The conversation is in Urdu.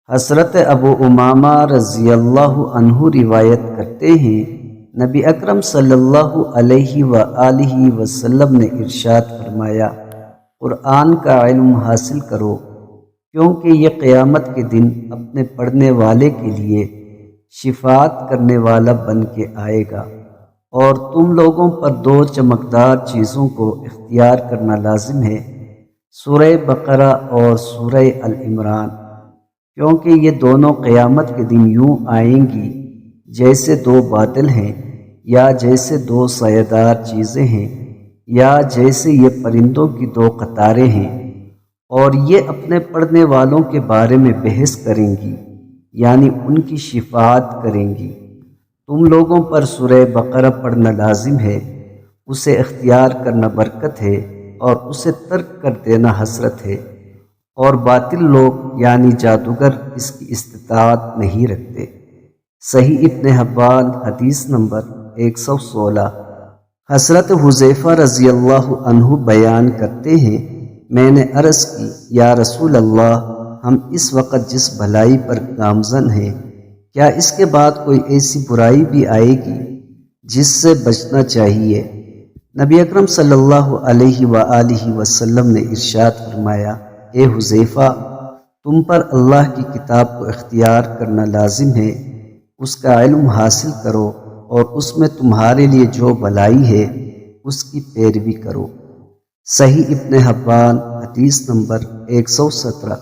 حضرت ابو امامہ رضی اللہ عنہ روایت کرتے ہیں، نبی اکرم صلی اللہ علیہ وآلہ وسلم نے ارشاد فرمایا، قرآن کا علم حاصل کرو، کیونکہ یہ قیامت کے دن اپنے پڑھنے والے کے لیے شفاعت کرنے والا بن کے آئے گا، اور تم لوگوں پر دو چمکدار چیزوں کو اختیار کرنا لازم ہے، سورہ بقرہ اور سورہ ال عمران، کیونکہ یہ دونوں قیامت کے دن یوں آئیں گی جیسے دو بادل ہیں، یا جیسے دو سایہ دار چیزیں ہیں، یا جیسے یہ پرندوں کی دو قطاریں ہیں، اور یہ اپنے پڑھنے والوں کے بارے میں بحث کریں گی، یعنی ان کی شفاعت کریں گی۔ تم لوگوں پر سورہ بقرہ پڑھنا لازم ہے، اسے اختیار کرنا برکت ہے اور اسے ترک کر دینا حسرت ہے، اور باطل لوگ یعنی جادوگر اس کی استطاعت نہیں رکھتے۔ صحیح ابن حبان حدیث نمبر 116۔ حضرت حذیفہ رضی اللہ عنہ بیان کرتے ہیں، میں نے عرض کی، یا رسول اللہ، ہم اس وقت جس بھلائی پر گامزن ہیں، کیا اس کے بعد کوئی ایسی برائی بھی آئے گی جس سے بچنا چاہیے؟ نبی اکرم صلی اللہ علیہ وآلہ وسلم نے ارشاد فرمایا، اے حذیفہ، تم پر اللہ کی کتاب کو اختیار کرنا لازم ہے، اس کا علم حاصل کرو، اور اس میں تمہارے لیے جو بھلائی ہے اس کی پیروی کرو۔ صحیح ابن حبان حدیث نمبر 117۔